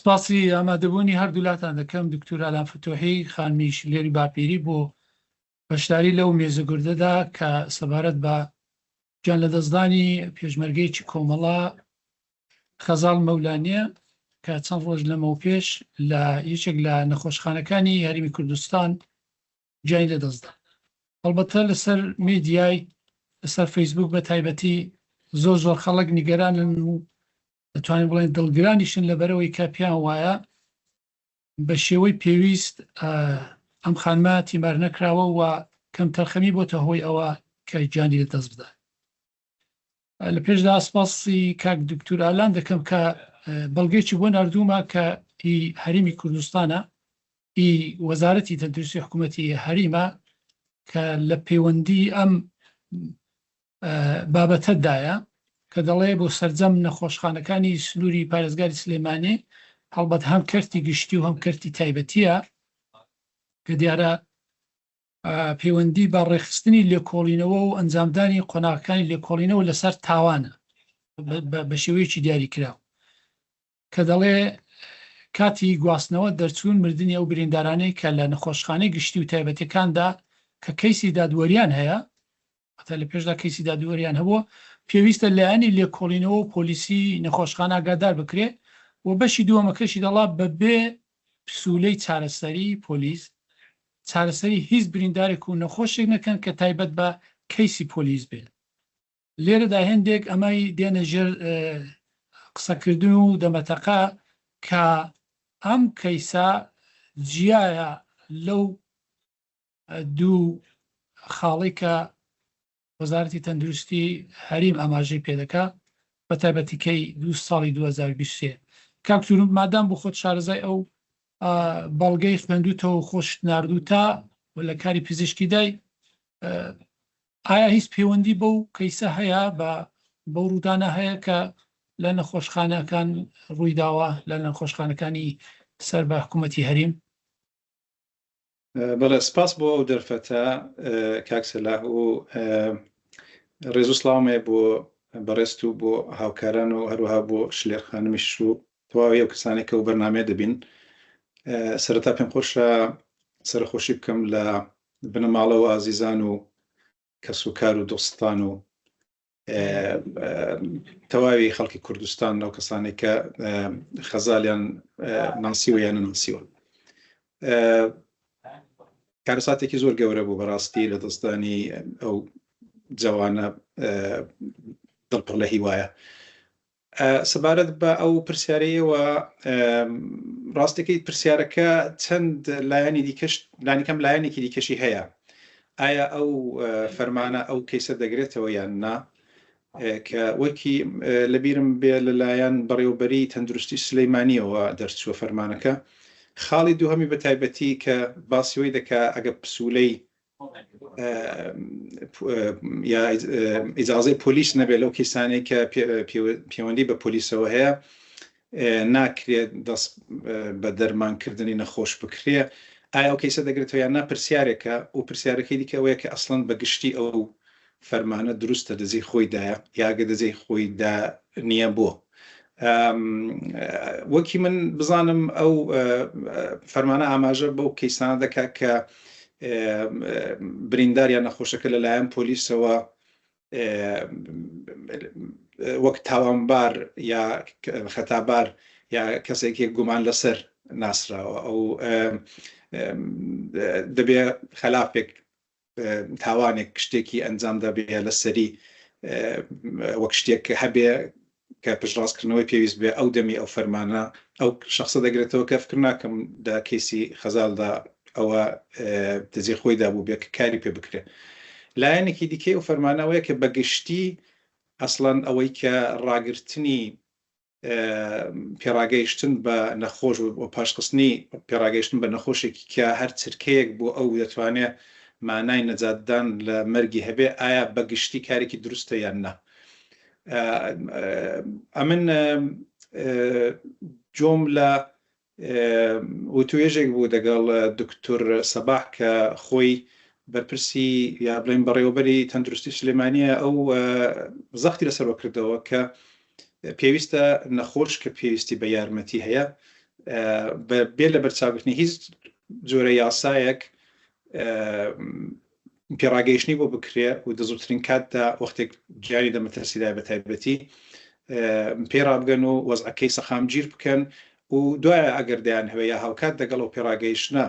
سپاسی ئامادەبوونی هەردوولاتان دەکەم دکتۆر ئالان فتوحی خانمیش لێری باپیری بۆ بەشداری لەو مێزەگوردەدا کە سەبارەت بە گیان لە دەستدانی پێشمەرگەیەکی کۆمەڵە خەزاڵ مەولانیە کە چەند ڕۆژ لەمەو پێش لە یەکێک لە نەخۆشخانەکانی هەرێمی کوردستان گیانی لەدەستدا. ئەڵبەتە لەسەر میدیای لەسەر فەیسبوک بە تایبەتی زۆر خەڵک نیگەرانن و دەتوانین بڵێن دڵگرانیشن لەبەرەوەی کە پیان وایە بە شێوەی پێویست ئەم خانمە تیمار نەکراوە و کەم تەرخەمی بۆتە هۆی ئەوە کە گیانی لەدەست بدات. لە پێشدا سپاسی کاک دکتۆر ئالان دەکەم کە بەڵگەیەکی بۆ ناردوومە کە هەرێمی کوردستانە وەزارەتی تەندروستی حکوومەتی هەریمە کە لە پەیوەندی ئەم بابەتەدایە کە دەڵێ بۆ سەرجەم نەخۆشخانەکانی سنووری پارێزگاری سلێمانی هەڵبەت هەم کەرتی گشتی و هەم کەرتی تایبەتیە کە دیارە پەیوەندی بە ڕێخستنی لێکۆڵینەوە و ئەنجامدانی قۆناغەکانی لێکۆڵینەوە لەسەر تاوانە بە شێوەیەکی دیاری کراوە کە دەڵێ کاتی گواستنەوە دەرچوون مردنی ئەو بریندارانەی کە لە نەخۆشخانەی گشتی و تایبەتەکاندا کە کەیسی دادوەریان هەیە هەتا لە پێشدا کەیسی دادوەریان هەبووە پێویستە لایەنی لێکۆڵینەوە و پۆلیسی نەخۆشخانە ئاگادار بکرێ و بەشی دووەمەکەشی دەڵا بەبێ پسوولەی چارەسەری پۆلیس چارەسەری هیچ بریندارێک و نەخۆشێک نەکەن کە تایبەت بە کەیسی پۆلیس بێت. لێرەدا هێندێک ئەمای دێنە ژێر قسەکردن و دەمەتەقا کە ئەم کەیسا جیایە لەو دوو خاڵی کە وەزارەتی تەندروستی هەریم ئاماژەی پێدەکا بە تایبەتیکەی 2 ساڵی 2023 کاکتورم مادام بۆ خۆت شارەزای ئەو بەڵگەی خوێندوتەوە خۆش ناردوو تا لە کاری پزیشکی دای ئایا هیچ پەیوەندی بەو کەیسە هەیە بە ڕوودانە هەیە کە لە نەخۆشخانەکان ڕوویداوە لە نەخۆشخانەکانی سەر بە حکوومەتی هەریم؟ بەڵێ سپاس بۆ ئەو دەرفەتە کاکسەلا و ڕێز و سڵامێ بۆ بەڕێست و بۆ هاوکاران و هەروەها بۆ شلێرخانمیش و تەواوی ئەو کەسانێک کە و بەرنامێ دەبین. سەرەتا پێم خۆشە سەرخۆشی بکەم لە بنەماڵەوە ئازیزان و کەس و کار و دۆستان و تەواوی خەڵکی کوردستان ئەو کەسانێک کە خەزالیان ناسیوە یان ناسیوە. کارەساتێکی زۆر گەورە بوو بەڕاستی لە دەستدانی ئەو جوانە دڵپڕ لە هیوایە. سەبارەت بە ئەو پرسیارەیەوە ڕاستەکەی پرسیارەکە چەند لایەنی دیکەش لانیکەم لایەنێکی دیکەشی هەیە. ئایا ئەو فەرمانە ئەو کەیسە دەگرێتەوە یان نا کە وەکی لەبیرم بێ لەلایەن بەڕێوەبەری تەندروستی سلەیمانیەوە دەرچووە فەرمانەکە. خاڵی دووهەمی بە تایبەتی کە باسیەوەی دەکا ئەگە پسوولەی یا ئیجازەی پۆلیس نەبێت لەو کەسانەی کە پەیوەندی بە پۆلیسەوە هەیە ناکرێت دەست بە دەرمانکردنی نەخۆش بکرێ. ئایا ئەو کەیسە دەگرێتەوە یان نا پرسیارێکە و پرسیارەکەی دیکە ئەوەیە کە ئەسڵەن بە گشتی ئەو فەرمانە دروستە دەزی خۆیدایە یاگە دەزی خۆیدا نییە بۆ. وەکی من بزانم ئەو فەرمانە ئاماژە بەو کەیسانە دەکا کە برینداریان نەخۆشەکە لەلایەن پۆلیسەوە وەک تاوانبار یا خەتابار یا کەسێکی گومان لەسەر ناسراوە ئەو دەبێ خەلافێک تاوانێک شتێکی ئەنجام دەبێ لەسەری وەک شتێک هەبێ کە پشتڕاستکردنەوەی پێویست بێ ئەو دەمی ئەو فەرمانە ئەو شخصە دەگرێتەوە کە فکر ناکەم دا کەیسی خەزاڵدا ئەوە دەزی خۆیدا بوو بێ کە کاری پێ بکرێ. لایەنێکی دیکەی ئەو فەرمانەوەیە کە بەگشتی ئەسڵەن ئەوەی کە ڕاگررتنی پێڕاگەیشتن بە نەخۆش و پاشخستنی پێڕاگەیشتن بە نەخۆشێکی کە هەر چرکەیەک بۆ ئەو دەتوانێت مانای نەجاتدان لە مەرگی هەبێ ئایا بەگشتی کارێکی دروستە یان نا. ئەمن جۆم لە وتوێژێک بوو دەگەڵ دکتۆر سەباح کە خۆی بەرپرسی یا بڵێن بەڕێوەبەری تەندروستی سلێمانیە ئەو زەختی لەسەرەوە کردەوە کە پێویستە نەخۆش کە پێویستی بە یارمەتی هەیە بێ لە بەرچاوگرتنی هیچ جۆرە یاسایەک پێڕاگەیشتنی بۆ بکرێ و دەزووترین کاتدا وەختێک گیانی دەمەترسیدای بە تایبەتی پێڕابگەن و وەزعەکەی سەخامگیر بکەن و دوایە ئەگەر دەیان هەوێ یا هاوکات دەگەڵ و پێڕاگەیشتنە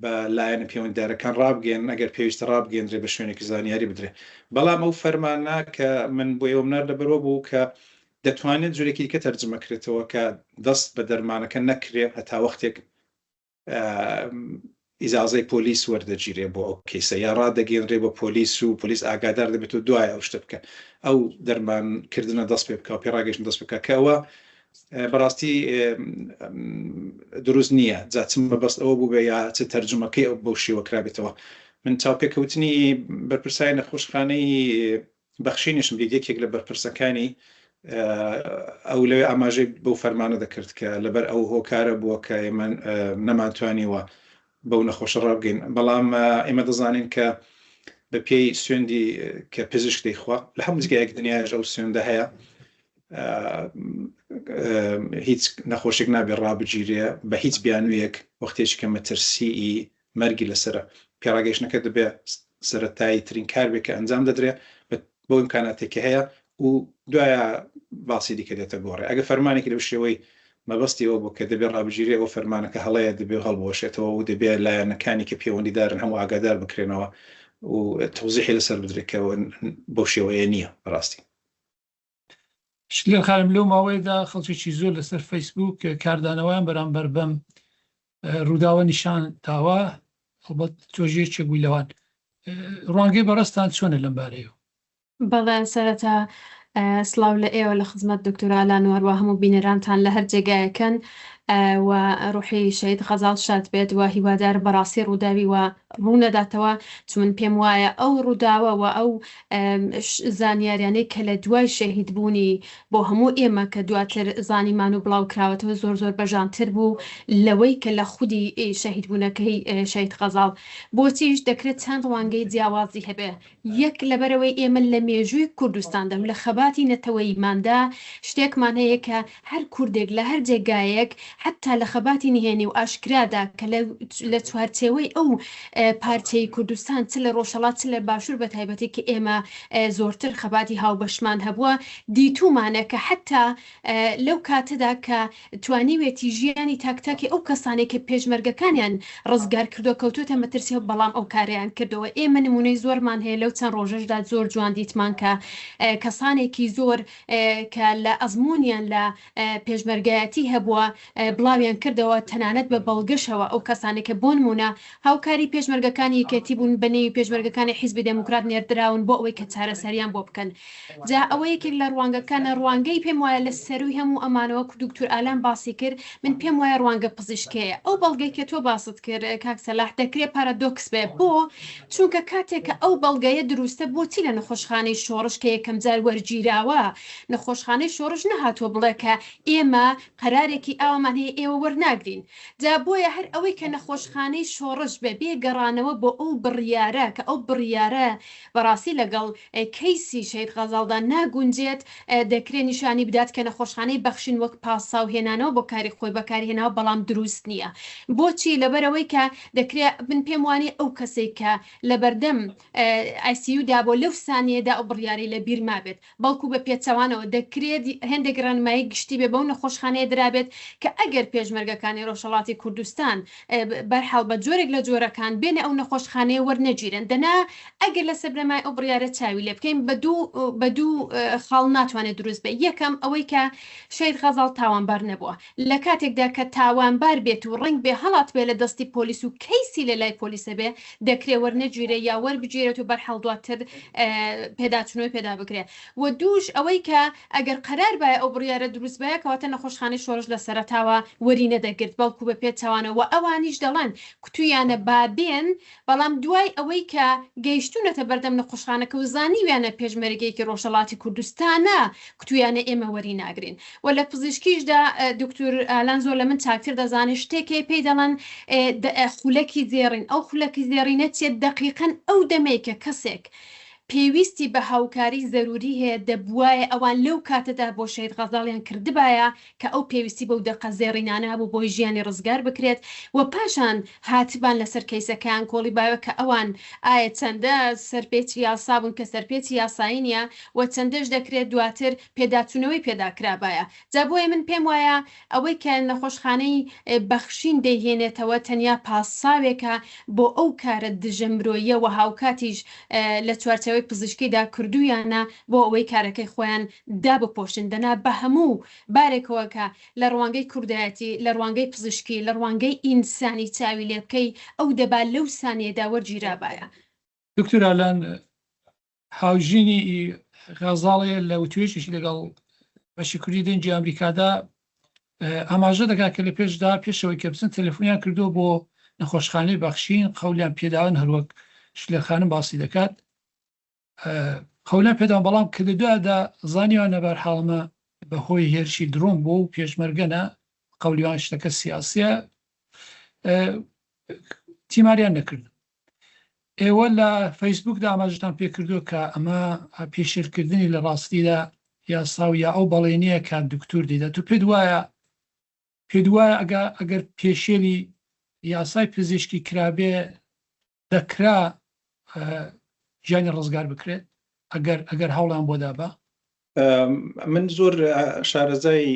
بە لایەنە پەیوەندیدارەکان ڕابگەن ئەگەر پێویستە ڕابگەندرێ بە شوێنێکی زانیاری بدرێ بەڵام ئەو فەرمانە کە من بۆ ئێوەمنار لەبەرەوە بوو کە دەتوانێت جورێکی دیکە تەرجمەکرێتەوە کە دەست بە دەرمانەکە نەکرێ هەتا وەختێک ئیزازەی پۆلیس وەردەگیرێ بۆ ئەو کەیسە یا ڕادەگەێنرێ بە پۆلیس و پۆلیس ئاگادار دەبێت و دوایە ئەو شتە بکە ئەو دەرمانکردنە دەست پێ بکە و پێڕاگەشتن دەست بکە کە ئەوە بەڕاستی دروست نییە جا چم بەبەست ئەوە بوو بێ یا چ تەرجمەکەی ئەو بەو شێوە کرابێتەوە من چاوپێکەوتنی بەرپرسای نەخۆشخانەی بەخشینیشم یەکێک لە بەرپرسەکانی ئەو لەوێ ئاماژەی بەو فەرمانە دەکرد کە لەبەر ئەو هۆکارە بووە کە ئێمە نەمانتوانیوە بەو نەخۆشە ڕابگەین بەڵام ئێمە دەزانین کە بە پێی سوێندی کە پزیشک دەیخوا لە هەموو جگایەک دنیاش ئەو سوێندە هەیە هیچ نەخۆشێک نابێ ڕابگیرێ بە هیچ بیانوویەک وەختێکی کە مەترسی مەرگی لەسرە پێڕاگەیشتنەکە دەبێ سەرەتایی ترین کار بێ کە ئەنجام دەدرێ بۆ ئیمکاناتێکی هەیە و دوایە باسی دیکە دێتە گۆڕێ ئەگە فەرمانێکی لەو شێوەی مەبەستی ئەوە بۆ کە دەبێت ڕابگیری ئەو فەرمانەکە هەڵەیە دەبێت هەڵبۆشێتەوە و دەبێت لایەنەکانی کە پەیوەندیدارن هەموو ئاگادار بکرێنەوە و تەوزیحی لەسەر بدرێتەوە بەو شێوەیە نییە بەڕاستی شلێ خارم لەو ماوەیەدا خەڵکێکی زۆر لەسەر فەیسبوک کاردانەوەیان بەرامبەر بەم ڕووداوە نیشان داوە خڵبەت تۆژێکی بووی لەوان ڕوانگەی بەڕستان چۆنە لەم بارەیەوە بەڵێ سەرەتا سلااو لە ئێوە لە خزمەت دکتۆر ئالان و هەروە هەموو بینەرانتان لە هەر جێگایەکەن و ڕوحی شەید غەزاڵ شاد بێت و هیوادار بەڕاستی ڕووداوی و ڕوونەداتەوە چون پێم وایە ئەو ڕووداوە و ئەو زانیاریانەی کە لە دوای شەهید بوونی بۆ هەموو ئێمە کە دواتر زانیمان و بڵاو کراوەتەوە زۆر زۆر بەژانتر بوو لەوەی کە لە خودی شەهید بوونەکەی شەید غەزاڵ بۆچیش دەکرێت چەند ڕوانگەی جیاوازی هەبێ یەک لەبەرەوەی ئێمە لە مێژووی کوردستاندەم لە خەباتی نەتەوەیماندا شتێکمان هەیە کە هەر کوردێک لە هەر جێگایەک حتا لە خەباتی نهێنی و ئاشکرادا کە لە چوارچێوەی ئەو پارچەی کوردستان چ لە ڕۆژهەڵات چ لە باشوور بە تایبەتی کە ئێمە زۆرتر خەباتی هاوبەشمان هەبووە دیتومانە کە حتا لەو کاتەدا کە توانیوێتی ژیانی تاکتاکی ئەو کەسانێک کە پێشمەرگەکانیان ڕزگار کردو کەوتوتە مەترسیەوە بەڵام ئەو کاریان کردەوە ئێمە نمونەی زۆرمان هەیە لەو چەند ڕۆژەشدا زۆر جوان دیتمان کە کەسانێکی زۆر کە لە ئەزمونیان لە پێشمەرگایەتی هەبووە بڵاویان کردەوە تەنانەت بە بەڵگەشەوە ئەو کەسانێکە بۆ نمونە هاوکاری پێشمەرگەکانی یەکێتی بوون بەنێوی پێشمەرگەکانی حیزبی دموکرات نێردراون بۆ ئەوەی کە چارەسەریان بۆ بکەن جا ئەوە یەکێک لە ڕوانگەکانە ڕوانگەی پێم وایە لە سەروی هەموو ئەمانەوە دکتۆر ئالان باسی کرد من پێم وایە ڕوانگە پزیشکەیە ئەو بەڵگەی کە تۆ باست کرد کاک سەلاح دەکرێت پارادۆکس بێ بۆ چونکە کاتێکە ئەو بەڵگەیە دروستە بۆچی لە نەخۆشخانەی شۆڕش کە یەکەم جار وەرگیراوە نەخۆشخانەی شۆڕش نەهاتووە بڵێ کە ئێمە قەرارێکی ئاوامان هەیە ئێوە وەرناگرین جا بۆیە هەر ئەوەی کە نەخۆشخانەی شۆڕش بێ بێگەڕانەوە بۆ ئەو بڕیارە کە ئەو بڕیارە بەڕاستی لەگەڵ کەیسی شەید غەزاڵدا ناگونجێت دەکرێت نیشانی بدات کە نەخۆشخانەی بەخشین وەک پاسا و هێنانەوە بۆ کاری خۆی بەکارهێناوە بەڵام دروست نییە بۆچی لەبەرەوەی کە دەکرێت من پێم وانی ئەو کەسێک کە لە بەردەم ICUدا بۆ لەو سانیەدا ئەو بڕیاری لە بیرما بێت بەڵکو بە پێچەوانەوە دەکرێت هێندێک ڕانمایی گشتی بێ بەو نەخۆشخانەیە درابێت کە ئەگەر پێشمەرگەکانی ڕۆژهەڵاتی کوردستان بەرحاڵ بە جۆرێک لە جۆرەکان بێنە ئەو نەخۆشخانەیە وەرنەگیرن دەنا ئەگەر لە سەبرەمای ئەو بڕیارە چاوی لێ بکەین بە دوو خاڵ ناتوانێت دروست بێت یەکەم ئەوەی کە شەید غەزاڵ تاوانبار نەبووە لە کاتێکدا کە تاوانبار بێت و ڕنگ بێ هەڵات بێ لە دەستی پۆلیس و کەیسی لە لای پۆلیسە بێ دەکرێت وەرنەگیرێ یا وەربگیرێت و بەرحەڵ دواتر پێداچنەوەی پێدا بکرێت و دووش ئەوەی کە ئەگەر قەرار بایە ئەو بڕیارە دروست بایە کەواتە نەخۆشخانەی شۆڕش لە سەرەتاوە وەری نەدەگرت بەڵکو بە پێچەوانەوە ئەوانیش دەڵێن کوتویانە بابێن بەڵام دوای ئەوەی کە گەیشتونەتە بەردەم نەخۆشخانەکە و زانیویانە پێشمەرگەیەکی ڕۆژهەڵاتی کوردستانە کوتویانە ئێمە وەری ناگرین و لە پزیشکیشدا دکتۆر ئالان زۆر لە من چاکتر دەزانێت شتێکی پێی دەڵێن خولەکی زێڕین ئەو خولەکی زێڕینە چێت دەقیقەن ئەو دەمەیەکە کەسێک پێویستی بە هاوکاری زەروری هەیە دەبوایە ئەوان لەو کاتەدا بۆ شەید غەزاڵیان کردبایە کە ئەو پێویستی بەو دقە زێڕینانە هەبوو بۆی ژیانی ڕزگار بکرێت و پاشان هاتبان لەسەر کەیسەکان کۆڵی باوە کە ئەوان ئایا چەندە سەرپێچی یاسا بوون کە سەرپێچی یاسایی نیە و چەندەش دەکرێت دواتر پێداچوونەوەی پێداکرابایە جا بۆیە من پێم وایە ئەوەی کە نەخۆشخانەی بەخشین دەیهێنێتەوە تەنیا پاساوێکە بۆ ئەو کارە دژەمرۆیە و هاوکاتیش لە چوارچەوەی پزیشکیدا کردویانە بۆ ئەوەی کارەکەی خۆیان دابپۆشن دەنا بە هەموو بارێکەوەکە لە ڕوانگەی کوردایەتی لە ڕوانگەی پزیشکی لە ڕوانگەی ئینسانی چاوی لێ بکەی ئەو دەبات لەو سانیەدا وەرگیرابایە. دکتۆر ئالان هاوژینی غەزاڵێ لە وتوێژێکی لەگەڵ بەشی دەنجی ئەمریکادا ئاماژە دەکات کە لە پێشدا پێشەوەی کە بچن تەلەفۆنیان کردو بۆ نەخۆشخانەی بەخشین قەولیان پێداون هەروەک شلێخانم باسی دەکات قەولیان پێداون بەڵام کە لە دوایدا زانیوان نەبەر حاڵمە بەهۆی هێرشی درۆن بۆ و پێشمەرگەنە قەولیوان شتەکە سیاسیە تیماریان نەکرد. ئێوە لە فەیسبوکدا ئاماژتان پێکردووە کە ئەمە پێشێرکردنی لە ڕاستیدا یاسا و یا ئەو بەڵێنیە کە دکتۆر دیدە تو پێت وایە ئەگەر پێشێلی یاسای پزیشکی کرابێ دەکرا ژیانی ڕزگار بکرێت ئەگەر هەوڵیان بۆ دابا؟ من زۆر شارەزای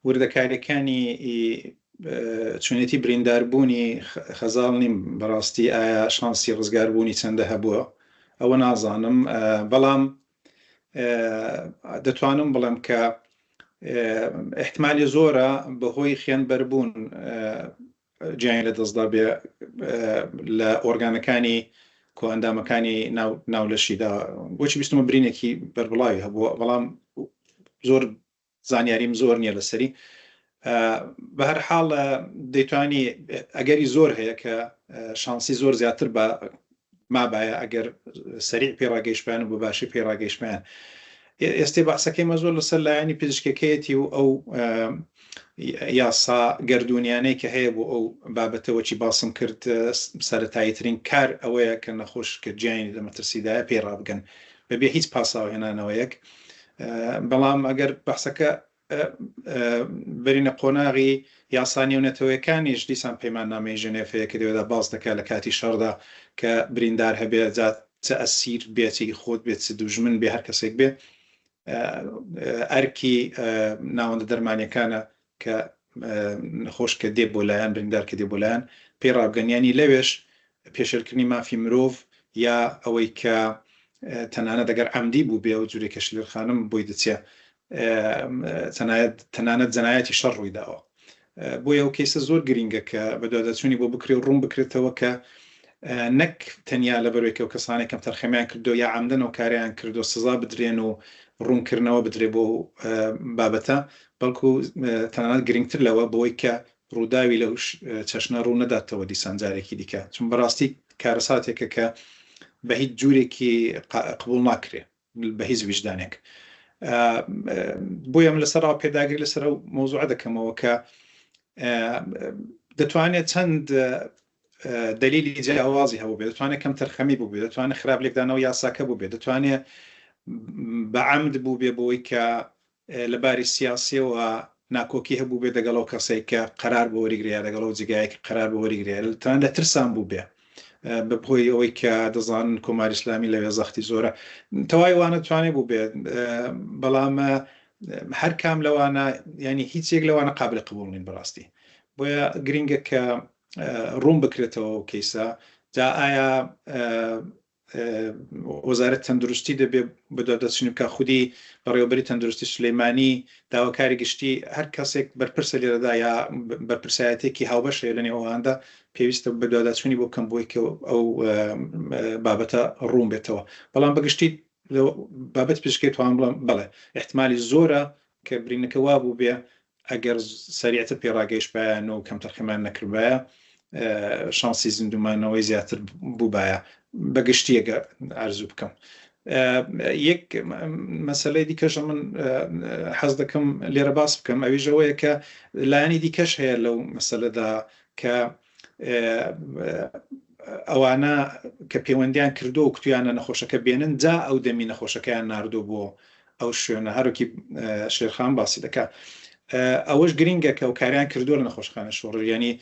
وردەکاریەکانی چونێتی برینداربوونی خەزاڵ نیم بەڕاستی ئایا شانسی ڕزگاربوونی چەندە هەبووە ئەوە نازانم بەڵام دەتوانم بڵێم کە احتمالی زۆرە بەهۆی خوێنبەربوون گیانی لە دەستدا بێ لە ئۆرگانەکانی کۆئەندامەکانی ناولەشیدا بۆچی بیستمە برینێکی بەربڵاوی هەبووە بەڵام زۆر زانیاریم زۆر نییە لەسەری بە هەر حاڵ دەیتوانی ئەگەری زۆر هەیە کە شانسی زۆر زیاتر بە مابایە ئەگەر سەریع پێڕاگەیشتیان و بە باشی پێڕاگەیشتیان ئێستا باسەکەیمە زۆر لەسەر لایەنی پزیشکەکەیەتی و ئەو یاسا گردونیانەی کە هەیە بۆ ئەو بابەتەوەی باسم کرد سەرەتاییترین کار ئەوەیە کە نەخۆش کە گیانی لە مەترسیدایە پێڕابگەن بەبێ هیچ پاساوهێنانەوەیەک بەڵام ئەگەر بەحسەکە بەرینە قۆناغی یاسانی و نەتەوەیەکانیش دیسان پەیماننامەی ژنێفەیە کە دەوێت باز دەکات لە کاتی شەڕدا کە بریندار هەبێ جات چە ئەسیر بێتی خۆت بێت چ دوژمن بێ هەر کەسێک بێ ئەرکی ناوەندە دەرمانیەکانە کە نەخۆش کە دێ بۆ لایەن بریندار کە دێ بۆ لایەن پێی ڕابگەنیانی لەوێش پێشێرکردنی مافی مرۆڤ یا ئەوەی کە تەنانەت دەگەر عەمدی بوو بێ و جوورێکە شلێرخانم بۆی دەچێ تەنانەت جەنایەتی شەڕ ڕووی داوە بۆیە ئەو کەیسە زۆر گرینگە کە بە دواداچوونی بۆ بکرێ و ڕوون بکرێتەوە کە نەک تەنیا لەبەرێکەوە کەسانی کەم تەرخەمیان کردو یا عەمدەن و کاریان کردو سزا بدرێن و ڕوونکردنەوە بدرێ بۆ بابەتە بەڵکو تەنانەت گرنگتر لەوە بۆی کە ڕووداوی لەو چەشنە ڕوو نەداتەوە دیسان جارێکی دیکە چون بەڕاستی کارەساتێکە کە بە هیچ جوورێکی قبول ناکرێ بە هیچ ویژدانێک بۆیە من لەسەر پێداگری لەسەر ئەو مۆزوع دەکەمەوە کە دەتوانێت چەند دلیلی جیاوازی هەبوو بێت دەتوانێت کەم تەرخەمی بوو بێت دەتوانێت خراپ لێکدانەوە یاساکە بوو بێت دەتوانێت بە عەمد بوو بێ بۆی کە لەباری سیاسیەوە ناکۆکی هەبوو بێ دەگەڵەوە کەسێک کە قەرار بۆ وەریگریا لەگەڵەوە جگایەک قەرار بۆ وەریگریا تەنان لە ترسان بوو بێ بەهۆی ئەوەی کە دەزانن کۆماری ئیسلامی لەوێ زەختی زۆرە تەواوی وانە توانێت بوو بێت بەڵام هەر کام لەوانە ینی هیچ یەک لەوانە قابل قبول نین بەڕاستی بۆیە گرینگە کە ڕوون بکرێتەوە و کەیسە جا ئایا وەزارەت تەندروستی دەبێت بەدوادەچوونی بکە خودی بەڕێوەبەری تەندروستی سلەیمانی داواکاری گشتی هەر کەسێک بەرپرسە لێرەدا یا بەرپرسایەتێکی هاوبەشەیە لەنێو ئەواندا پێویستە بەدوادەچوونی بۆ بکەم بۆی کە ئەو بابەتە ڕوون بێتەوە بەڵام بەگشتی بابەت پزیشکی توان بڵێم بەڵێ احتمالی زۆرە کە برینەکە وا بوو بێ ئەگەر سەریعتر پێڕاگەیشتبایە و کەم تەرخەمان نەکردبایە شانسی زیندومانەوەی زیاتر بووبایە بەگشتیەکە ئارزوو بکەم یەک مەسەلەی دیکەش من حەز دەکەم لێرە باس بکەم ئەویژەوەیە کە لایەنی دیکەش هەیە لەو مەسەلەدا کە ئەوانە کە پەیوەندیان کردو و کتویانە نەخۆشەکە بێنن جا ئەو دەمی نەخۆشەکەیان ناردوو بۆ ئەو شوێنە هەروکی شێرخان باسی دەکات ئەوەش گرینگە کە ئەو کاریان کردووە لە نەخۆشخانە شۆڕ ینی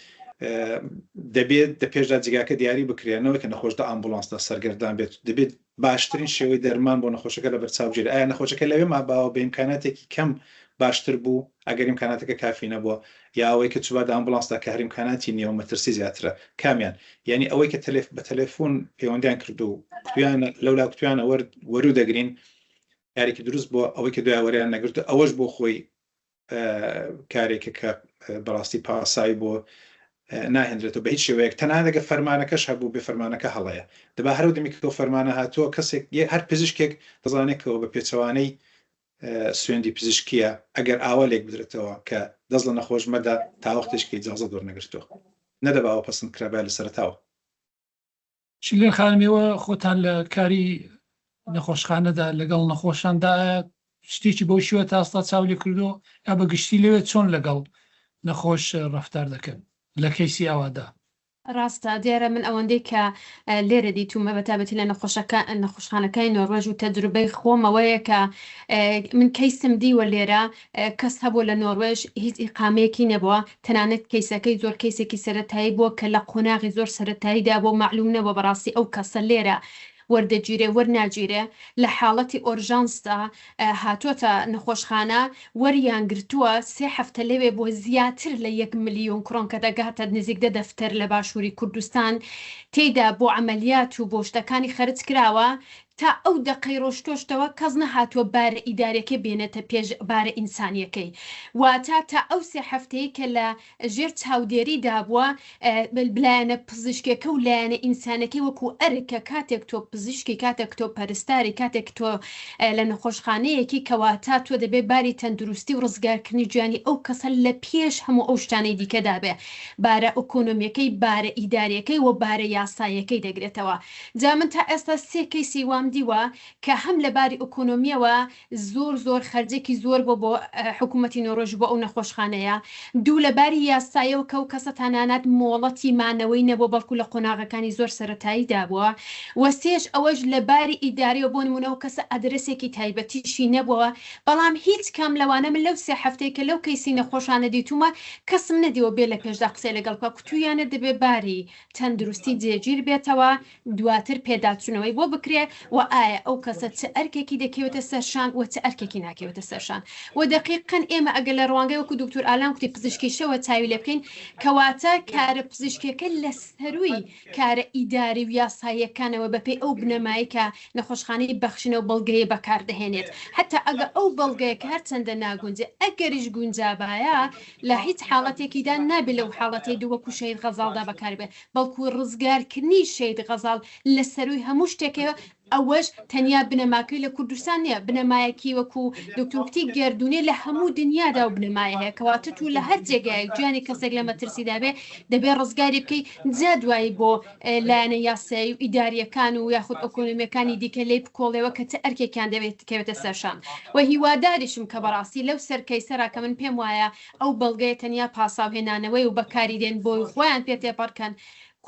دەبێت دە پێشدا جگاکە دیاری بکرێنەوە کە نەخۆشدا ئامبولانسدا سەرگەردان بێت دەبێت باشترین شێوەی دەرمان بۆ نەخۆشەکە لە بەرچاوگیر ئایا نەخۆشەکە لەوێ ماباوە بە ئیمکاناتێکی کەم باشتر بوو ئەگەر ئیمکاناتەکە کافی نەبووە یا ئەوەی کە چوبە ئامبولانسدا کە هەر ئیمکاناتی نییە و مەترسی زیاترە کامیان یعنی ئەوەی کە بە تەلەفۆن پەیوەندیان کردو کتویان لەولا کتویانە وەرو دەگرین یاریکی دروست بۆ ئەوەی کە دوای وەریان نەگرتو ئەوەش بۆ خۆی کارێکە کە بەڕاستی پاسایی بۆ ناهێنرێتەوە بە هیچ شێوەیەک تەنانەگە فەرمانەکەش هەبوو بێ فەرمانەکە هەڵەیە دەبا هەرو دەمی کە فەرمانە هاتووە کەسێک هەر پزیشکێک دەزانێتەوە بە پێچەوانەی سوێندی پزیشکیە ئەگەر ئاوا لێک بدرێتەوە کە دەست لە نەخۆش مەدا تا وەختێشکی ئیجازە دۆرنەگرتووە نەدەباوە پەسەند کرابای لە سەرتاوە شیلێن خانمەوە خۆتان لە کاری نەخۆشخانەدا لەگەڵ نەخۆشاندا شتێکی بەو شێوە تا ئێستا چاو لێ کردو یا بە گشتی لەوێت چۆن لەگەڵ نەخۆش ڕەفتار دەکەن لە کەیسی ئەووادا ڕاستە دیارە من ئەوەندەی کە لێرە دیتومە بەتابەتی لە نەخۆشخانەکەی نۆڕۆژ و تەجروبەی خۆمەوەیە کە من کەیسم دیوە لێرە کەس هەبوو لە نۆڕۆژ هیچ ئیقامەیەکی نەبووە تەنانەت کەیسەکەی زۆر کەیسێکی سەرەتایی بووە کە لە قۆناغی زۆر سەرەتاییدا بۆ معلوم نەبووە بەڕاستی ئەو کەسە لێرە وەردەگیرێ وەرناگیرێ لە حاڵەتی ئۆرژانسدا هاتوۆتە نەخۆشخانە وەریان گرتووە 3 هەفتە لەوێ بۆ زیاتر لە 1 ملیۆن کڕۆن کە دەگاتە نزیک 10 دەفتەر لە باشووری کوردستان تێیدا بۆ عملیات و بۆ شتەکانی خەرج کراوە تا ئەو دقەی ڕۆژتۆشتەوە کەس نەهاتووە بارە ئیدارەکە بێنێتە پێش بارە ئینسانیەکەی واتە تا ئەو 3 هەفتەیە کە لە ژێر چاودێریدا بووە بلایەنە پزیشکەکە و لایەنە ئینسانەکەی وەکو ئەرکە کاتێک تۆ پزیشکی کاتێک تۆ پەرستاری کاتێک تۆ لە نەخۆشخانەیەکی کەواتە تۆ دەبێت باری تەندروستی و ڕزگارکردنی جوانی ئەو کەسە لە پێش هەموو ئەو شتانەی دیکەدا بێ بارە ئۆکۆنۆمیەکەی بارە ئیداریەکەی و بارە یاسایەکەی دەگرێتەوە جا من تا ئێستا 3 کەیسی وام دیوە کە هەم لە باری ئۆکۆنۆمیەوە زۆر خەرجێکی زۆر بۆ حکوومەتی نۆڕۆژ بۆ ئەو نەخۆشخانەیە دوو لە باری یاسایەوە کە و کەسە تەنانەت مۆڵەتی مانەوەی نەبوو بەڵکو لە قۆناغەکانی زۆر سەرەتاییدا بووە وەسێش ئەوەش لە باری ئیداریەوە بۆ نمونەوە کەسە ئەدرسێکی تایبەتیشی نەبووە بەڵام هیچ کام لەوانە من لەو 3 هەفتەیە کە لەو کەیسی نەخۆشانە دیتومە کەسم نەدیوە بێ لە پێشدا قسەی لەگەڵ کە کوتویانە دەبێ باری تەندروستی جێگیر بێتەوە دواتر پێداچوونەوەی بۆ بکرێ و ئایا ئەو کەسە چه ئەرکێکی دەکەوێتە سەرشان و چه ئەرکێکی ناکەوێتە سەرشان و دقیقەن ئێمە ئەگەر لە ڕوانگەی وەکو دکتۆر ئالان کوتی پزیشکی شەوە چاوی لێ بکەین کەواتە کارە پزیشکەکە لە سەروی کارە ئیداری و یاساییەکانەوە بەپێی ئەو بنەمایی کە نەخۆشخانەی بەخشنە و بەڵگەیە بەکاردەهێنێت حتا ئەگە ئەو بەڵگەیەکە هەرچەندە ناگونجێ ئەگەریش گونجابایە لە هیچ حاڵەتێکیدا نابێت لەو حاڵەتی دووەکو شەید غەزاڵدا بەکاربێ بەڵکو ڕزگارکردنی شەید غەزاڵ لە سەروی هەموو شتێکەوە ئەوەش تەنیا بنەماکەی لە کوردستان نیە بنەمایەکی وەکو دکتۆرکتی گردونێ لە هەموو دنیادا و بنەمایە هەیە کەواتە تو لە هەر جێگایەک جوانی کەسێک لە مەترسیدا بێ دەبێت ڕزگاری بکەی جا دوایی بۆ لایەنە یاسایی و ئیداریەکان و یاخود ئۆکۆنۆمیەکانی دیکە لێ بکۆڵێەوە کە چه ئەرکێکیان دەبێت کەوێتە سەرشان و هیواداریشم کە بەڕاستی لەو سەرکەی سەرا کە من پێم وایە ئەو بەڵگەیە تەنیا پاساوهێنانەوەی و بەکاری دێن بۆی خۆیان پێ تێپەڕکەن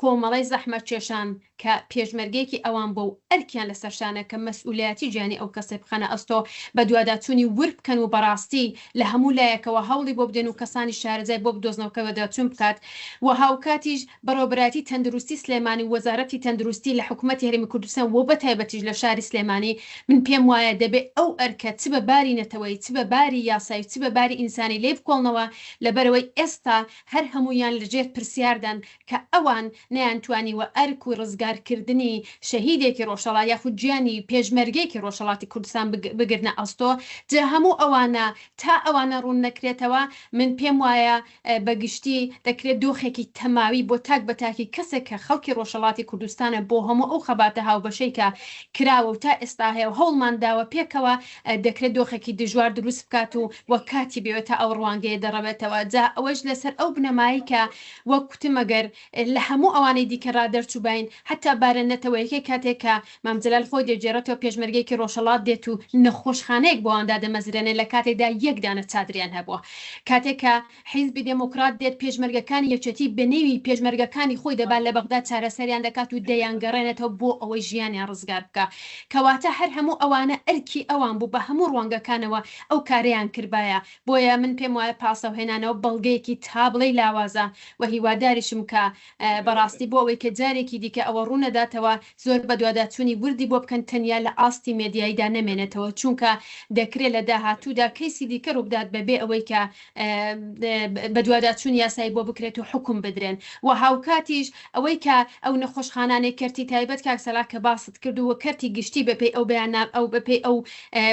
کۆمەڵی زەحمەت کێشان کە پێشمەرگێکی ئەوان بۆ ئەرکیان لە سەرشانە کە مەسئولەتی جیانی ئەو کەسێ بخەنە ئەستۆ بە دوواداچوونی ورد بکەن و بەڕاستی لە هەموو لایەکەوە هەوڵی بۆ بدەن و کەسانی شارەزای بۆ بدۆزنەوەکەوە داچوون بکات و هاوکاتیش بەڕێوەبەراتی تەندروستی سلێمانی وەزارەتی تەندروستی لە حکوومەتی هەرێمی کوردستان و بەتایبەتیش لە شاری سلێمانی من پێم وایە دەبێت ئەو ئەرکە چ بە باری نەتەوەی چ بە باری یاسایی چ بە باری ئینسانی لێ بکۆڵنەوە لەبەرەوەی ئێستا هەر هەمویان لەژێر پرسیاردان کە ئەوان نەیانتوانی وە ئەرک و ڕزگارکردنی شەهیدێکی ڕۆژهەڵات یاخود گیانی پێشمەرگێکی ڕۆژهەڵاتی کوردستان بگرنە ئەستۆ جا هەموو ئەوانە تا ئەوانە ڕوون نەکرێتەوە من پێم وایە بەگشتی دەکرێت دۆخێکی تەماوی بۆ تاک بەتاکی کەسێک کە خەڵکی ڕۆژهەڵاتی کوردستانە بۆ هەموو ئەو خەباتە هاوبەشەی کە کراوە و تا ئێستا هەیە و هەوڵمان داوە پێکەوە دەکرێت دۆخێکی دژوار دروست بکات و وە کاتی بێت تا ئەو ڕوانگەیە دەڕەبێتەوە جا ئەوەش لەسەر ئەو بنەمایی کە وەک کوتمەگەر لە هەموو هەموو ئەوانەی دیکە ڕادەرچووبین حتا بارەنەتەوەیەکەی کاتێک کە مامجلال خۆی دەجێڕێتەوە پێشمەرگەیەکی ڕۆژهەڵات دێت و نەخۆشخانەیەک بۆ ئەواندا دەمەزرێنێت لە کاتێکدا یەک دانە چادریان هەبووە کاتێک کە حیزبی دموکرات دێت پێشمەرگەکانی یەکێتی بەنێوی پێشمەرگەکانی خۆی دەبات لە بەغدا چارەسەریان دەکات و دەیانگەڕێنێتەوە بۆ ئەوەی ژیانیان ڕزگار بکە کەواتە هەر هەموو ئەوانە ئەرکی ئەوان بوو بە هەموو ڕوانگەکانەوە ئەو کارەیان کردبایە بۆیە من پێم وایە پاسەوهێنانەوە بەڵگەیەکی تابڵەی لاوازە و هیواداریشم کە بەڕاستی بۆ ئەوەی کە جارێکی دیکە ئەوە ڕوونەداتەوە زۆر بە دوواداچوونی وردی بۆ بکەن تەنیا لە ئاستی مێدیاییدا نەمێنێتەوە چونکە دەکرێت لە داهاتوودا کەیسی دیکە ڕووبدات بەبێ ئەوەی کە بە دوواداچوون یاسایی بۆ بکرێت و حکم بدرێن و هاوکاتیش ئەوەی کە ئەو نەخۆشخانانێک کەرتی تایبەت کاکسەلا کە باست کردو و کەرتی گشتی بەپێی ئەو بەیانات ئەو بەپێی ئەو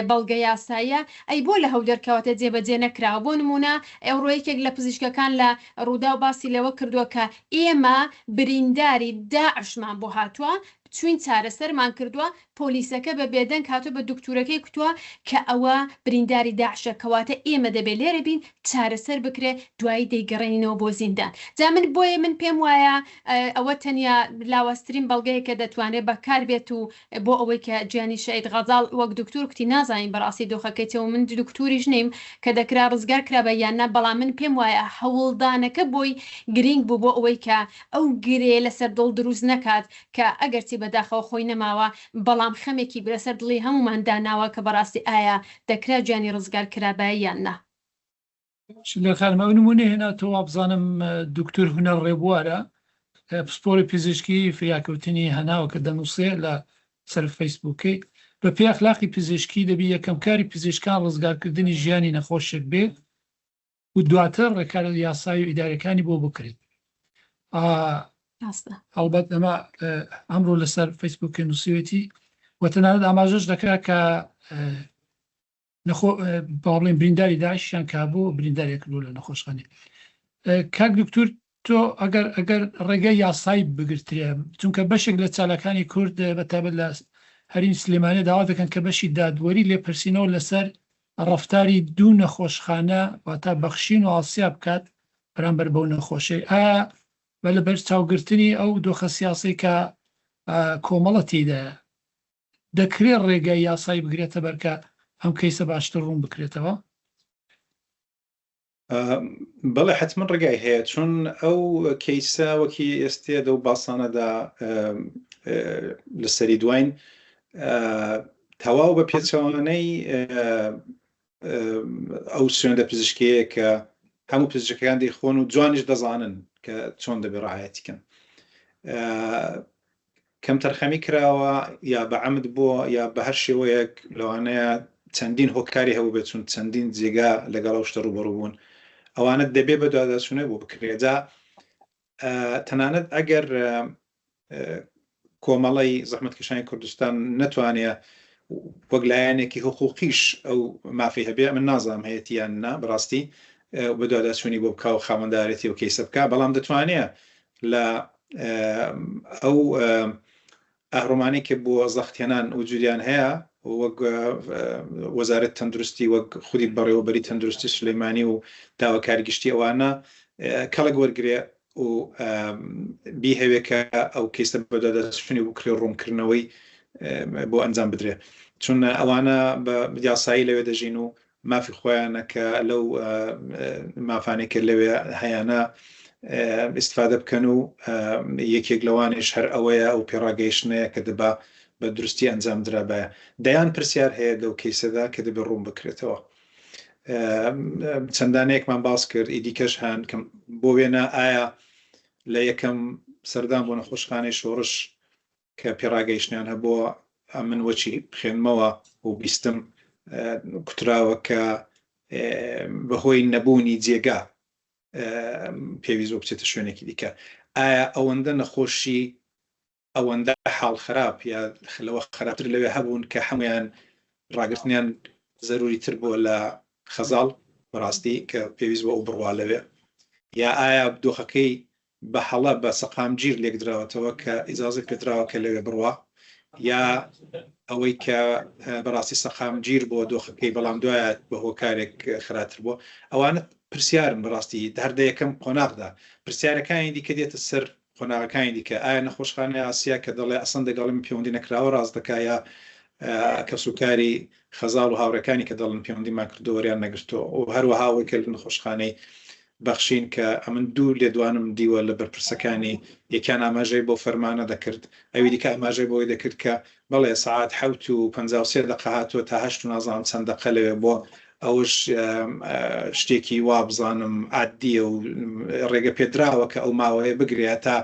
بەڵگە یاساییە ئەی بۆ لە هەو دەرکەواتە جێبەجێ نەکراوە بۆ نمونە ئەو ڕۆیەکێک لە پزیشکەکان لە ڕوودا و باسی لەوە کردووە کە ئێمە برینداری داعشمان بۆ هاتووە چوین چارەسەرمان کردووە پۆلیسەکە بە بێدەنگ هاتووە بە دکتورەکەی کوتووە کە ئەوە برینداری داعشە کەواتە ئێمە دەبێت لێرە بین چارەسەر بکرێت دوایی دەیگەڕێنینەوە بۆ زیندان جا من بۆیە من پێم وایە ئەوە تەنیا لاوەسترین بەڵگەیەکە دەتوانێت بەکار بێت و بۆ ئەوەی کە گیانی شەید غەزاڵ وەک دکتور کوتی نازانین بەڕاستی دۆخەکەیتەوە من دکتوریش نیم کە دەکرا ڕزگار کرا بە یاننا بەڵام من پێم وایە هەوڵدانەکە بۆی گرنگ بوو بۆ ئەوەی کە ئەو گرێ لەسەر دڵ دروست نەکات کە ئەگەرچی بەداخەوە خۆی نەماوە بەڵام خەمێکی لەسەر دڵی هەمومان داناوە کە بەڕاستی ئایا دەکرا گیانی ڕزگار کرابایی یان نا خانمە نمونێ هێناتەوە بزانم دکتور هونەر ڕێبوارە پسپۆری پزیشکی فریاکەوتنی هەناوە کە دەنووسێ لە سەر فەیسبووکەی بە پێی ئەخلاقی پزیشکی دەبی یەکەم کاری پزیشکان ڕزگارکردنی ژیانی نەخۆشێک بێت و دواتر ڕێکارە یاسایی و ئیدارەکانی بۆ بکرێت هەڵبەت ئەمە ئەمڕۆ لەسەر فەیسبووکە نووسیوێتی و تەنانەت ئاماژەش دەکات کە بڵین برینداری داعشیان کابوو برینداریە کردو لە نەخۆشخانەی کاک دکتور تۆ ئەگەر ڕێگەی یاسایی بگرترێ چونکە بەشێک لە چالەکانی کورد بەتابەت لە هەریم سلێمانێ داوا دەکەن کە بەشی دادوەری لێپرسینەوە لەسەر ڕەفتاری دوو نەخۆشخانە واتە بەخشین و ئاسیا بکات بەرامبەر بەو نەخۆشەی ئایا بە لەبەر چاوگرتنی ئەو دۆخە سیاسی کە کۆمەڵە تێدایە دەکرێت ڕێگای یاسایی بگرێتە بەرکە ئەم کەیسە باشتر ڕوون بکرێتەوە بەڵێ حتمما ڕێگای هەیە چون ئەو کەیسە وەکی ئێستا دە و باسانەدا لەسەری دوین تەواو بە پێچەوانەی ئەو سوێندە پزیشکیەیە کە هەموو پزیشکەکان دەیخۆن و جوانیش دەزانن کە چۆن دەبێ ڕعایەتیکەن کەم تەرخەمی کراوە یا بە عەمد بووە یا بە هەر شێوەیەک لەوانەیە چەندین هۆکاری هەبوو بێت چون چەندین جێگا لەگەڵ ئەو شتە ڕوبەڕوو بوون ئەوانت دەبێ بە دوواداچوونە بۆ بکرێجا تەنانەت ئەگەر کۆمەڵی زەحمەتکێشانی کوردستان نەتوانێت وەک لایەنێکی حقوقیش ئەو مافی هەبێ من نازانم هەیەتیان نا بەڕاستی بە دوواداچوونی بۆ بکە و خاوەندارێتی و کەیسە بکە بەڵام دەتوانێت لە ئەو ئەهڕۆمانی کە بۆ زەختێنان وجودیان هەیە وەک وەزارەت تەندروستی وەک خودی بەڕێوەبەری تەندروستی سلێمانی و داواکاری گشتی ئەوانە کەڵک وەرگێ و بیهەوێکە ئەو کەیسە بە دوواداچوونی بکرێ ڕوونکردنەوەی بۆ ئەنجام بدرێ چون ئەوانە بە یاسایی لەوێ دەژین و مافی خۆیانە کە لەو مافانێکە لەوێ هەیەە استفادە بکەن و یەکێک لەوانش هەر ئەوەیە ئەو پێڕاگەیشتنەیە کە دەبا بە دروستی ئەنجام درابایە دەیان پرسیار هەیە لەو کەیسەدا کە دەبێت ڕوون بکرێتەوە چەندانەیەکمان باس کرد ئیدیکەش هەن بۆ وێنە ئایا لە یەکەم سەردان بۆ نەخۆشخانەی شۆڕش کە پێڕاگەیشتیان هەبووە من وەچی بخێنمەوە و بیستم کوتراوە کە بەهۆی نەبوونی جێگا پێویست بۆ بچێتە شوێنێکی دیکە ئایا ئەوەندە نەخۆشی ئەوەندە حاڵ خراپ یا لەوە خراپتر لەوێ هەبوون کە هەمویان ڕاگرتنیان زەروری تر بووە لە خەزاڵ بەڕاستی کە پێویست بە ئەو بڕوا لەوێ یا ئایا دۆخەکەی بە هەڵە بە سەقامگیر لێکدراوەتەوە کە ئیجازە پێدراوە کە لەوێ بڕوا یا ئەوەی کە بەڕاستی سەقامگیر بۆ دۆخەکەی بەڵام دوایە بە هۆکارێک خراتر بووە ئەوانە پرسیارن بەڕاستی هەردە یەکەم قۆناغدا پرسیارەکانی دیکە دێتە سەر قۆناغەکانی دیکە ئایا نەخۆشخانەی ئاسیا کە دەڵێ ئەسەن دەگەڵم پەیوەندی نەکراوە ڕاست دەکایە کەسوکاری خەزاڵ و هاوڕەکانی کە دەڵن پەیوەندیمان کردووەریان نەگرتووە و هەروەها ئەوەی کە نەخۆشخانەی بەخشین کە ئەمن دوو لێدوانم دیوە لە بەرپرسەکانی یەکیان ئاماژەی بۆ فەرمانە دەکرد ئەوی دیکە ئاماژەی بۆی دەکرد کە بەڵێ سەعات 7:53 هاتووە تا 8 نازانم چەند دەقە لەوێ بۆ ئەوش شتێکی وا بزانم عادیە و ڕێگە پێدراوە کە ئەو ماوەیە بگرێ تا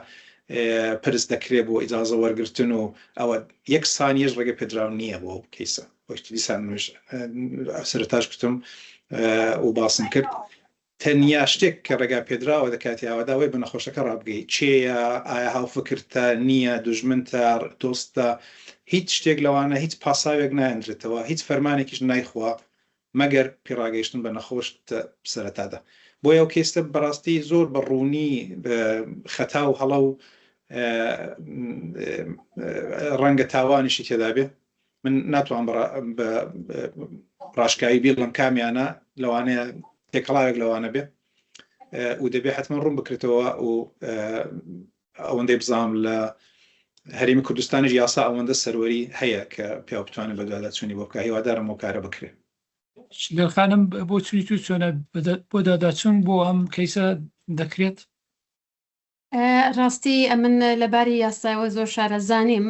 پرس دەکرێت بۆ ئیجازە وەرگرتن و ئەوە 1 سانیەش ڕێگە پێدراو نییە بۆ کەیسە دیسان سەرتاش کردم و باسم کرد تەنیا شتێک کە ڕێگا پێدراوە دەکاتی ئاواداوەی بە نەخۆشەکە ڕابگەی چێە ئایا هاوفکرتە نییە دوژمنتە دۆستە هیچ شتێک لەوانە هیچ پاساوێک نایەنرێتەوە هیچ فەرمانێکیش نایخوا مەگەر پێڕاگەیشتن بە نەخۆش سەرەتادا بۆیە ئەو کێستە بەڕاستی زۆر بە ڕوونی خەتا و هەڵە و ڕەنگە تاوانیشی تێدا بێ من ناتوان بە ڕاشکایی بیڵم کامیانە لەوانەیە تێکەڵاوێک لەوانە بێ و دەبێ حتمما ڕوون بکرێتەوە و ئەوەندەی بزانم لە هەرێمی کوردستانیش یاسا ئەوەندە سەروەری هەیە کە پیا بتوانێت بە دواداچوونی بۆ بکە هیوادارم ئەو کارە بکرێ لەخانم بۆ چوی تو چۆنە بۆ داداچوون بۆ ئەم کەیسە دەکرێت ڕاستی ئەمن لەباری یاسایەوە زۆر شارەزانیم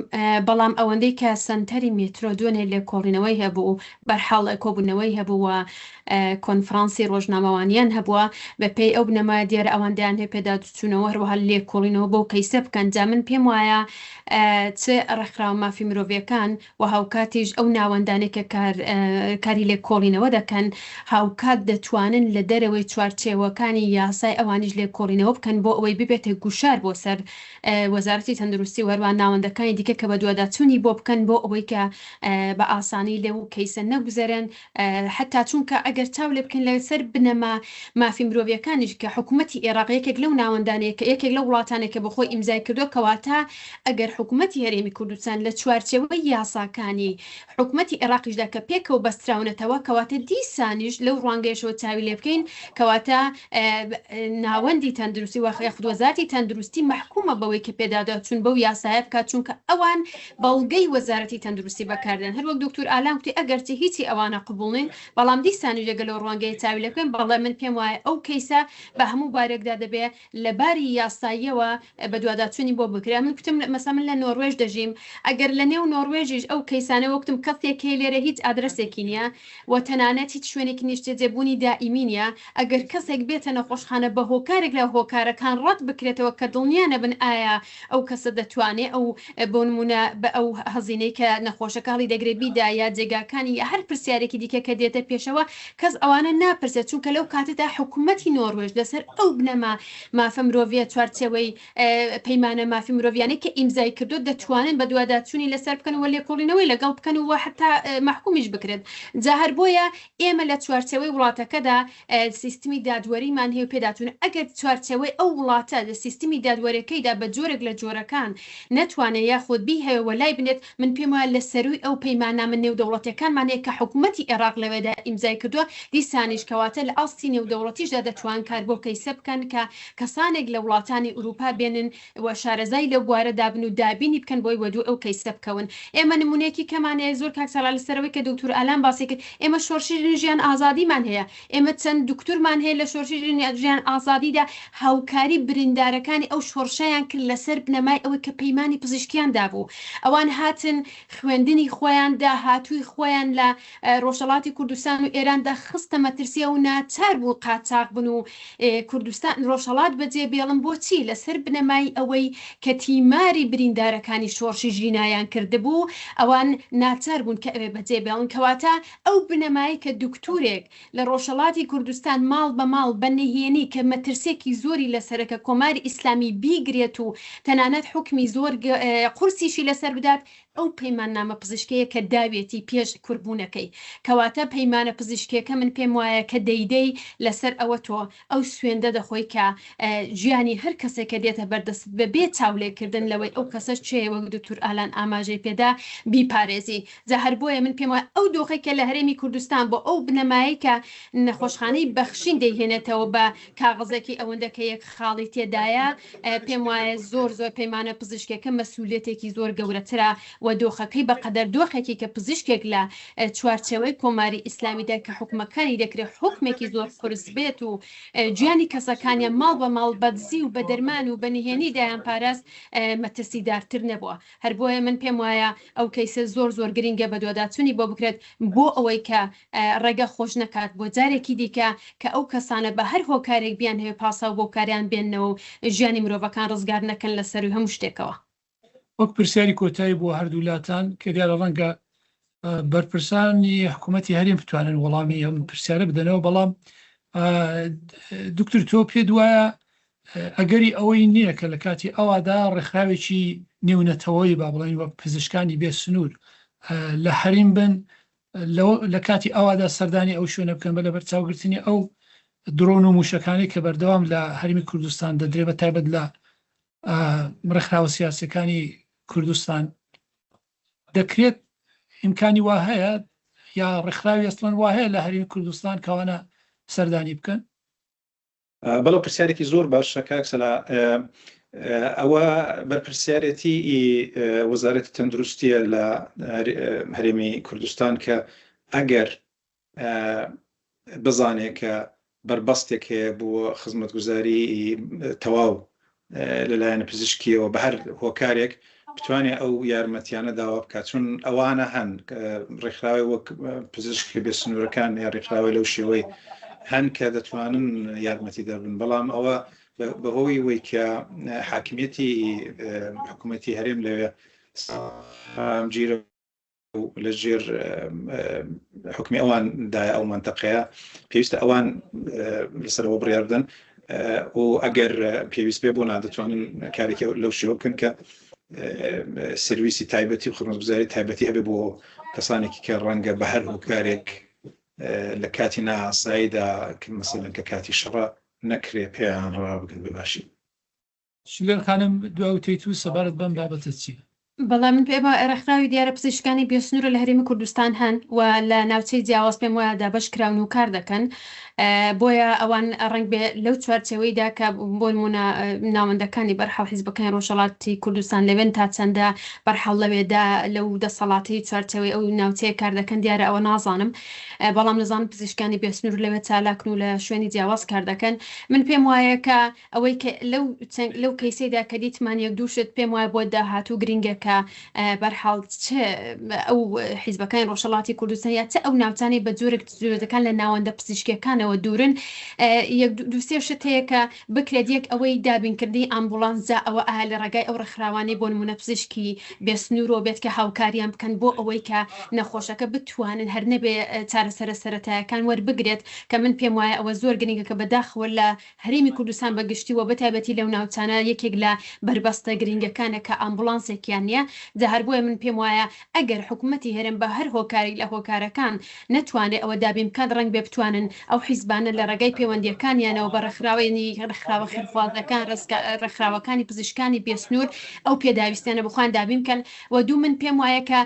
بەڵام ئەوەندەی کە سنتەری مترۆ دوێنێ لێکۆڵینەوەی هەبوو بەرحاڵ کۆبوونەوەی هەبووە کۆنفرانسی ڕۆژنامەوانیان هەبووە بە پێی ئەو بنەما دیێرە ئەوەندەیان هەیە پێداچوونەوە هەروەها لێکۆڵینەوە بۆ کەیسە بکەن جا من پێم وایە چێ ڕێکخراوە مافی مرۆڤیەکان و هاوکاتیش ئەو ناوەندانێکە کاری لێکۆڵینەوە دەکەن هاوکات دەتوانن لە دەرەوەی چوارچێوەکانی یاسای ئەوانیش لێکۆڵینەوە بکەن بۆ ئەوەی ببێتە گوشار بۆ سەر وەزارەتی تەندروستی و هەروان ناوەندەکانی دیکە کە بە دوواداچوونی بۆ بکەن بۆ ئەوەی کە بە ئاسانی لێو کەیسە نەگوزەرن حتا چونکە ئەگەر چاو لێ بکەین لەسەر بنەما مافی مرۆڤیەکانیش کە حکوومەتی عێراق یەکێک لەو ناوەندانەیە کە یەکێک لە وڵاتانێکە بەخۆی ئیمزای کردووە کەواتە ئەگەر حکوومەتی هەرێمی کوردستان لە چوارچێوەی یاساکانی حکوومەتی عێراقیشدا کە پێکەوە بەستراونەتەوە کەواتە دیسانیش لەو ڕوانگەیشەوە چاوی لێ بکەین کەواتە ناوەندی تەندروستی وەخت وەزارەتی تەندروستی محکومە بەوەی کە پێداداچوون بەو یاسایە بکات چونکە ئەوان بەڵگەی وەزارەتی تەندروستی بەکاردێن هەروەک دکتور ئالام وتی ئەگەرچی هیچی ئەوانە قبوڵین بەڵام دیسانی لەگەڵ ڕوانگەی چاوی لێ بکەین بەڵام من پێم وایە ئەو کەیسە بە هەموو بارێکدا دەبێ لەباری یاساییەوە بە دوواداچوونی بۆ بکرێ من کوتم مەسا من لە نۆروێژ دەژیم ئەگەر لە نێو نۆروێژیش ئەو کەیسانە وەکتم کەسێکی لێرە هیچ ئادرسێکی نییە و تەنانەت هیچ شوێنێکی نیشتێ جێبوونی دائیمی نیە ئەگەر کەسێک بێتە نەخۆشخانە بە هۆکارێک لە هۆکارەکان ڕەت بکرێتەوە کە دڵنیانە بن ئایا ئەو کەسە دەتوانێت ئەو بۆ نمونە بە ئەو هەزینەی کە نەخۆشەکانی دەگرێت بیدا یا جێگاکانی یا هەر پرسیارێکی دیکە کە دێتە پێشەوە کەس ئەوانە ناپرسێت چونکە لەو کاتەدا حکوومەتی نۆروێژ لەسەر ئەو بنەما مافە مرۆڤە چوارچێوەی پەیمانە مافی مرۆڤیانەی کە ئیمزای کردو دەتوانن بە دوواداچوونی لەسەر بکەن و لێکۆڵینەوەی لەگەڵ بکەن و حتا محکومیش بکرێت جا هەر بۆیە ئێمە لە چوارچێوەی وڵاتەکەدا سیستمی دادوەریمان هەیە پێداچوون ئەگەر چوارچێوەی ئەو وڵاتە لە سیستمی دادوەریەکەیدا بە جۆرێک لە جۆرەکان نەتوانێت یاخود بی هەیە وەلای بنێت من پێم وایە لە سەروی ئەو پەیمانە من نێودەوڵەتەکانمانەیە کە حکوومەتی عێراق لەوێدا ئیمزای کردووە دیسانیش کەواتە لە ئاستی نێودەوڵەتیشدا دەتوان کار بۆ کەیسە بکەن کە کەسانێک لە وڵاتانی ئوروپا بێنن و شارەزای لەو بوارە دابن و دابینی بکەن بۆی وەدوو ئەو کەیسە بکەون ئێمە نمونەیەکی کەمانەیە زۆر کاکسەڵا لەسەرەوەی کە دکتور ئالام باسی کرد ئێمە شۆڕشی ژیان ئازادیمان هەیە ئێمە چەند دکتورمان هەیە لە شۆڕشی ژیان ئازادیدا هاوکاری بریندارەکانی ئەو شۆڕشەیان کرد لەسەر بنەمای ئەوەی کە پەیمانی پزیشکیان دابوو ئەوان هاتن خوێندنی خۆیان داهاتووی خۆیان لە ڕۆژهەڵاتی کوردستان و ئێراندا خستە مەترسیە و ناچار بوو قاچاق بن و کوردستان ڕۆژهەڵات بەجێ بێڵم بۆچی لەسەر بنەمای ئەوەی کە تیماری بریندارەکانی شۆڕشی ژینایان کردبوو ئەوان ناچار بوون کە ئەوێ بەجێ بێڵن کەواتە ئەو بنەمایی کە دکتورێک لە ڕۆژهەڵاتی کوردستان ماڵ بە ماڵ بەنهێنی کە مەترسێکی زۆری لەسەرەکە کۆماری ئیسلامی بیگرێت و تەنانەت حکمی زۆر قورسیشی لەسەر بدات ئەو پەیماننامە پزیشکەیە کە داوێتی پێش کوڕبوونەکەی کەواتە پەیمانە پزیشکیەکە من پێم وایە کە دەیدەی لەسەر ئەوە تۆ ئەو سوێندە دەخۆی کە ژیانی هەر کەسێک کە دێتە بەردەست بەبێ چاولێکردن لەوەی ئەو کەسە چێ وەک دکتور ئالان ئاماژەی پێدا بیپارێزی جا هەر بۆیە من پێم وایە ئەو دۆخێکە لە هەرێمی کوردستان بۆ ئەو بنەمایی کە نەخۆشخانەی بەخشین دەیهێنێتەوە بە کاغزێکی ئەوەندە کە یەک خاڵی تێدایە پێم وایە زۆر پەیمانە پزیشکێکە مەسئولیەتێکی زۆر گەورەترە و دۆخەکەی بەقەدەر دۆخێکی کە پزیشکێک لە چوارچەوەی کۆماری ئیسلامیدا کە حکومەکانی دەکرێت حکمێکی زۆر قرس بێت و گیانی کەسەکانیان ماڵ بە ماڵ بەدزی و بە دەرمان و بەنهێنی دایان پاراست مەترسیدارتر نەبووە هەر بۆیە من پێم وایە ئەو کەیسە زۆر گرینگە بە دۆداچوونی بۆ بکرێت بۆ ئەوەی کە ڕێگە خۆش نەکات بۆ جارێکی دیکە کە ئەو کەسانە بە هەر هۆکارێک بیان هەیە پاسا و بۆ کاریان بێنەوە ژیانی مرۆڤەکان ڕزگار نەکەن لەسەر هەموو شتێکەوە وەک پرسیاری کۆتایی بۆ هەردوولاتان کە دیارە ڕەنگە بەرپرسانی حکوومەتی هەرێم بتوانن وەڵامی ئەم پرسیارە بدەنەوە بەڵام دکتور تۆ پێ دوایە ئەگەری ئەوەی نییە کە لە کاتی ئەوادا ڕێکخراوێکی نێونەتەوەی با بڵین وە پزیشکانی بێ سنوور لە حریم بن لە کاتی ئەوادا سەردانی ئەو شوێنە بکەن بە لە بەرچاوگرتنی ئەو درۆن و موشەکانی کە بەردەوام لە هەرمی کوردستان دەدرێ بە تایبەت لە ڕێکخراوە سیاسەکانی کوردستان دەکرێت ئیمکانی وا هەیە یا ڕێکخراوی ئەسڵەن وا هەیە لە هەرمی کوردستان کەوانە سەردانی بکەن بەڵام پرسیارێکی زۆر باشە کاکسەلا ئەوە بەرپرسیارەتی وەزارەتی تەندروستیە لە هەرێمی کوردستان کە ئەگەر بزانێت کە بربەستێک هەیە بۆ خزمەتگوزاری تەواو لەلایەنە پزیشکیەوە بە هەر هۆکارێک بتوانێت ئەو یارمەتیانە داوا بکات چون ئەوانە هەن ڕێکخراوی وەک پزیشکی بێ سنوورەکان یا ڕێکخراوی لەو شێوەی هەن کە دەتوانن یارمەتی دەبن بەڵام ئەوە بەهۆی وەی کە حاکمیەتی حکوومەتی هەرێم لەوێ گیرە لە ژێر حکمی ئەواندای ئەو منتەقەیە پێویستە ئەوان لەسەرەوە بڕیار بدەن و ئەگەر پێویست بێ بۆ نادەتوانن کارێکی لەو شێوە بکەن کە سرویسی تایبەتی و خزمەتگوزاری تایبەتی هەبێ بۆ کەسانێکی کە ڕەنگە بە هەر هۆکارێک لە کاتی ناساییدا مەسەلەن کە کاتی شەڕە نەکرێ پێیان ڕابگرن بباشی شلێر خانم دواوتەیت و سەبارەت بەم بابەتە چیە؟ بەڵام من پێ ڕێکخراوی دیارە پزیشکانی بێسنوورە لە هەرێمی کوردستان هەن و لە ناوچەی جیاواز پێم وایە دابەش کراون و کار دەکەن بۆیە ئەوان ڕنگ بێ لەو چوارچەوەیدا کە بۆ نمونە ناوەندەکانی بەرحەڵ حیزبەکانی ڕۆژهەڵاتی کوردستان لەوێن تا چەندە بەرحەڵ لەوێدا لەو دەسەڵاتی چوارچەوەی ئەو ناوچەیە کار دەکەن دیارە ئەوە نازانم بەڵام نەزانم پزیشکانی بێسنوور لەوێ چالاکن و لە شوێنی جیاواز کار دەکەن من پێم وایە کە ئەوەی لەو کەیسەیدا کە دیتمان یەک دووشت پێم وایە بۆ داهاتوو گرنگەکە بەرحەڵ ئەو حیزبەکانی ڕۆژهەڵاتی کوردستان یا چه ئەو ناوچانی بە جۆرەکان لە ناوەندە پزیشکیەکانەوە دوورن یەک دووسێ شت هەیە کە بکرێت یەک ئەوەی دابینکردی ئامبولانسدا ئەوە ئایا لە ڕێگای ئەو ڕێکخراوانەی بۆ نمونە پزیشکی بێسنوورۆ بێت کە هاوکاریان بکەن بۆ ئەوەی کە نەخۆشەکە بتوانن هەر نەبێ چارەسەرە سەرەتایەکان وەربگرێت کە من پێم وایە ئەوە زۆر گرنگە کە بەداخەوە لە هەرێمی کوردستان بەگشتیوە بەتایبەتی لەو ناوچانە یەکێک لە بربەستە گرنگەکانە کە ئامبولانسێکیان نیە جا هەر بۆیە من پێم وایە ئەگەر حکوومەتی هەرێم بە هەر هۆکاری لە هۆکارەکان نەتوانێت ئەوە دابین بکات ڕەنگ بێ بتوانن ئەو حیزبانە لە ڕێگای پەیوەندیەکانیانەوە بە ڕێکخراوێنی ڕێکخراوە خێرخوازەکان ڕێکخراوەکانی پزیشکانی بێسنوور ئەو پێداویستیانە بخوان دابین بکەن و دوو من پێم وایە کە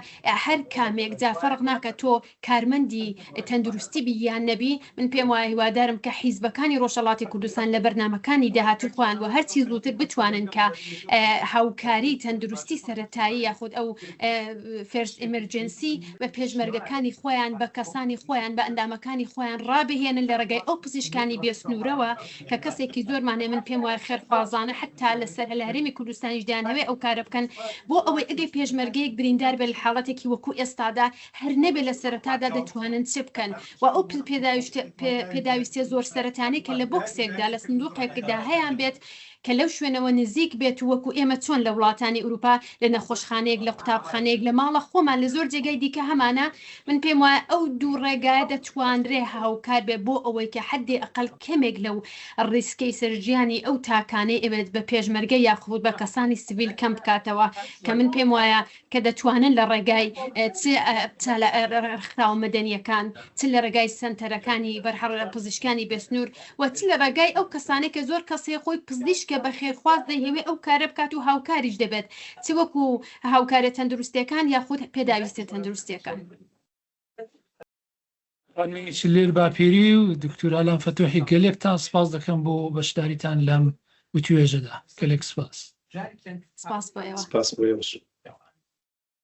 هەر کامێک جا فەرق ناکە تۆ کارمەندی تەندروستی بیان نەبی من پێم وایە هیوادارم کە حیزبەکانی ڕۆژهەڵاتی کوردستان لە بەرنامەکانی داهاتوو خوان و هەرچی زووتر بتوانن کە هاوکاری تەندروستی سەرەتایی یاخود ئەو فێرست ئێمەرجنسی بە پێشمەرگەکانی خۆیان بە کەسانی خۆیان بە ئەندامەکانی خۆیان ڕابهێنن لە ڕێگای ئەو پزیشکانی بێسنوورەوە کە کەسێکی زۆرمانێ من پێم وایە خێرخوازانە حتا لەسەر لە هەرێمی کوردستانیش دایانەوێ ئەو کارە بکەن بۆ ئەوەی ئەگەی پێشمەرگەیەک بریندار بێ لە حاڵەتێکی وەکو ئێستادا هەر نەبێ لە سەرەتادا دەتوانن چ بکەن و ئەو پێداویستێ زۆر سەرەتانی کە لە بۆکسێکدا لە سندوقێکدا هەیەیان بێت کە لەو شوێنەوە نزیک بێت وەکو ئێمە چۆن لە وڵاتانی ئوروپا لە نەخۆشخانەیەک لە قوتابخانەیەک لە ماڵە خۆمان لە زۆر جێگای دیکە هەمانە من پێم وایە ئەو دوو ڕێگایە دەتوانرێ هاوکار بێ بۆ ئەوەی کە حدی ئەقل کەمێک لەو ڕیسکەی سەرژیانی ئەو تاکانەی ئێمەت بە پێشمەرگە یاخود بە کەسانی سیڤیل کەم بکاتەوە کە من پێم وایە کە دەتوانن لە ڕێگای خراو مەدەنیەکان چ لە ڕێگای سنتەرەکانی بەرهەڕ پزیشکانی بێسنوور و چ لە ڕێگای ئەو کەسانێک کە زۆر کەسێ خۆی پزیشکە بە خێرخواست دەهێوێ ئەو کارە بکات و هاوکاریش دەبێت چ وەکو هاوکارە تەندروستیەکان یاخود پێداویستە تەندروستیەکان. لێر باپیری و دکتور ئالان فتوحی گەلێکتان سپاس دەکەم بۆ بەشداریتان لەم وتوێژەدا. گەلێک سپاس. سپاس بۆ ئێوە. سپاس بۆ ئێوەش.